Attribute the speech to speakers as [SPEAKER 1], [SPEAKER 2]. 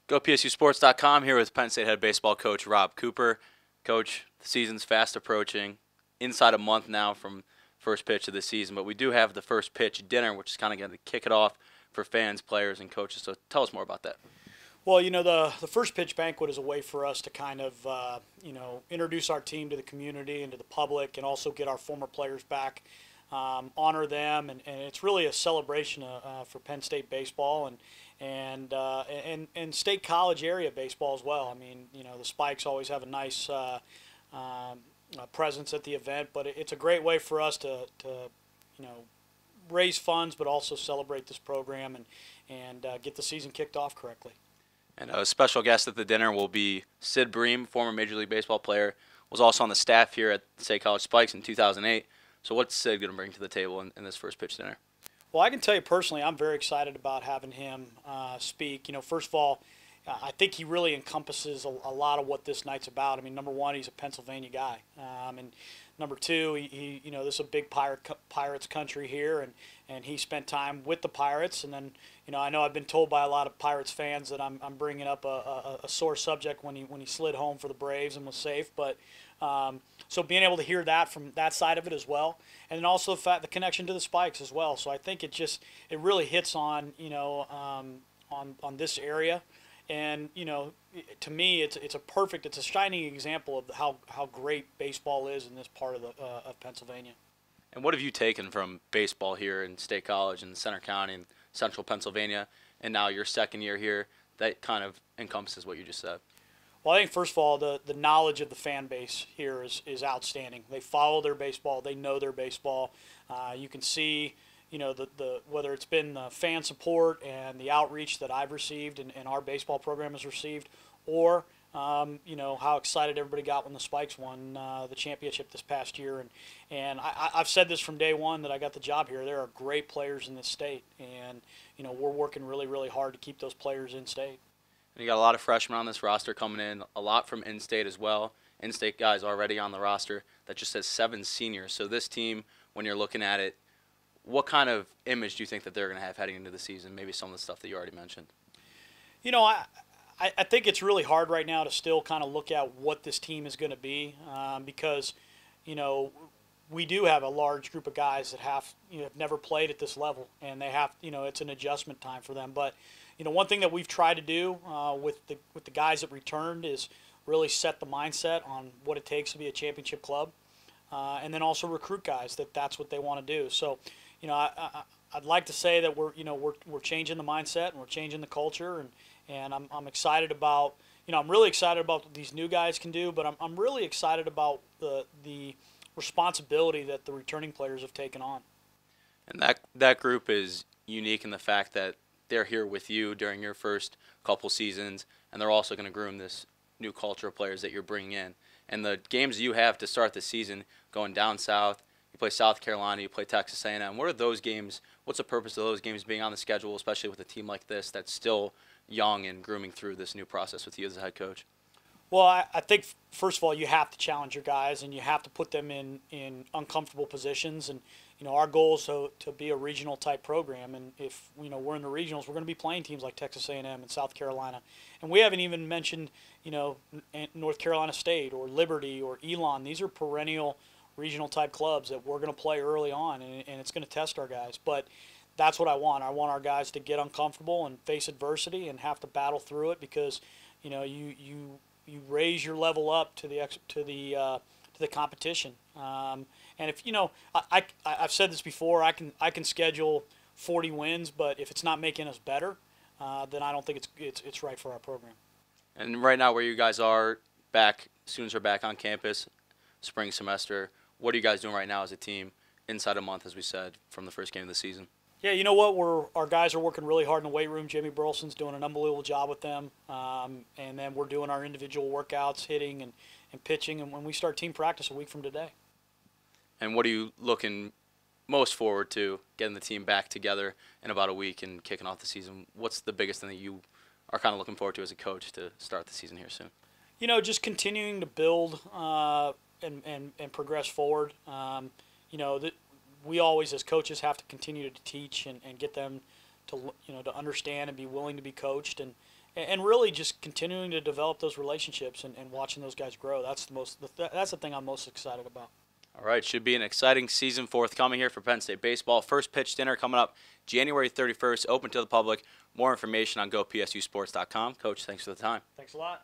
[SPEAKER 1] GoPSUSports.com here with Penn State head baseball coach Rob Cooper. Coach, the season's fast approaching, inside a month now from first pitch of the season, but we do have the first pitch dinner, which is kind of going to kick it off for fans, players, and coaches. So tell us more about that.
[SPEAKER 2] Well, the first pitch banquet is a way for us to kind of, introduce our team to the community and to the public, and also get our former players back, honor them, and it's really a celebration for Penn State baseball and state college area baseball as well. I mean, the Spikes always have a nice presence at the event, but it's a great way for us to raise funds, but also celebrate this program and get the season kicked off correctly.
[SPEAKER 1] And a special guest at the dinner will be Sid Bream, former Major League Baseball player, was also on the staff here at the State College Spikes in 2008. So what's Sid going to bring to the table in this first pitch dinner?
[SPEAKER 2] Well, I can tell you personally, I'm very excited about having him speak. First of all, I think he really encompasses a lot of what this night's about. I mean, number one, he's a Pennsylvania guy, and number two, he this is a big Pirates country here, and he spent time with the Pirates. And then, I know I've been told by a lot of Pirates fans that I'm bringing up a sore subject when he slid home for the Braves and was safe, but. So being able to hear that from that side of it as well, and then also the connection to the Spikes as well. So I think it really hits on on this area, and to me it's a shining example of how great baseball is in this part of Pennsylvania.
[SPEAKER 1] And what have you taken from baseball here in State College in Center County and Central Pennsylvania, and now your second year here, that kind of encompasses what you just said?
[SPEAKER 2] Well, I think first of all, the knowledge of the fan base here is outstanding. They follow their baseball, they know their baseball. You can see, the whether it's been the fan support and the outreach that I've received and our baseball program has received, or how excited everybody got when the Spikes won the championship this past year. And I've said this from day one that I got the job here. There are great players in this state, and we're working really, really hard to keep those players in state.
[SPEAKER 1] You got a lot of freshmen on this roster coming in, a lot from in-state as well. In-state guys already on the roster. That just says 7 seniors. So this team, when you're looking at it, what kind of image do you think that they're going to have heading into the season? Maybe some of the stuff that you already mentioned.
[SPEAKER 2] I think it's really hard right now to still kind of look at what this team is going to be because, we do have a large group of guys that have never played at this level, and they have it's an adjustment time for them. But one thing that we've tried to do with the guys that returned is really set the mindset on what it takes to be a championship club, and then also recruit guys that's what they want to do. So, I'd like to say that we're changing the mindset and we're changing the culture, and I'm excited about I'm really excited about what these new guys can do, but I'm really excited about the responsibility that the returning players have taken on.
[SPEAKER 1] And that group is unique in the fact that they're here with you during your first couple seasons, and they're also going to groom this new culture of players that you're bringing in. And the games you have to start the season, going down south, you play South Carolina, you play Texas A&M. What are those games? What's the purpose of those games being on the schedule, especially with a team like this that's still young and grooming through this new process with you as a head coach?
[SPEAKER 2] Well, I think, first of all, you have to challenge your guys, and you have to put them in uncomfortable positions. And, our goal is to be a regional-type program. And if, we're in the regionals, we're going to be playing teams like Texas A&M and South Carolina. And we haven't even mentioned, North Carolina State or Liberty or Elon. These are perennial regional-type clubs that we're going to play early on, and it's going to test our guys. But that's what I want. I want our guys to get uncomfortable and face adversity and have to battle through it because, you raise your level up to the competition. And if I've said this before, I can schedule 40 wins, but if it's not making us better, then I don't think it's right for our program.
[SPEAKER 1] And right now, where you guys are back, students are back on campus, spring semester. What are you guys doing right now as a team inside a month, as we said, from the first game of the season?
[SPEAKER 2] Yeah, you know what? Our guys are working really hard in the weight room. Jimmy Burleson's doing an unbelievable job with them. And then we're doing our individual workouts, hitting and pitching. And when we start team practice a week from today.
[SPEAKER 1] And what are you looking most forward to getting the team back together in about a week and kicking off the season? What's the biggest thing that you are kind of looking forward to as a coach to start the season here soon?
[SPEAKER 2] Just continuing to build and progress forward. We always, as coaches, have to continue to teach and get them to understand and be willing to be coached. and really just continuing to develop those relationships and watching those guys grow. That's that's the thing I'm most excited about.
[SPEAKER 1] All right, should be an exciting season forthcoming here for Penn State baseball. First pitch dinner coming up January 31st, open to the public. More information on gopsusports.com. Coach, thanks for the time.
[SPEAKER 2] Thanks a lot.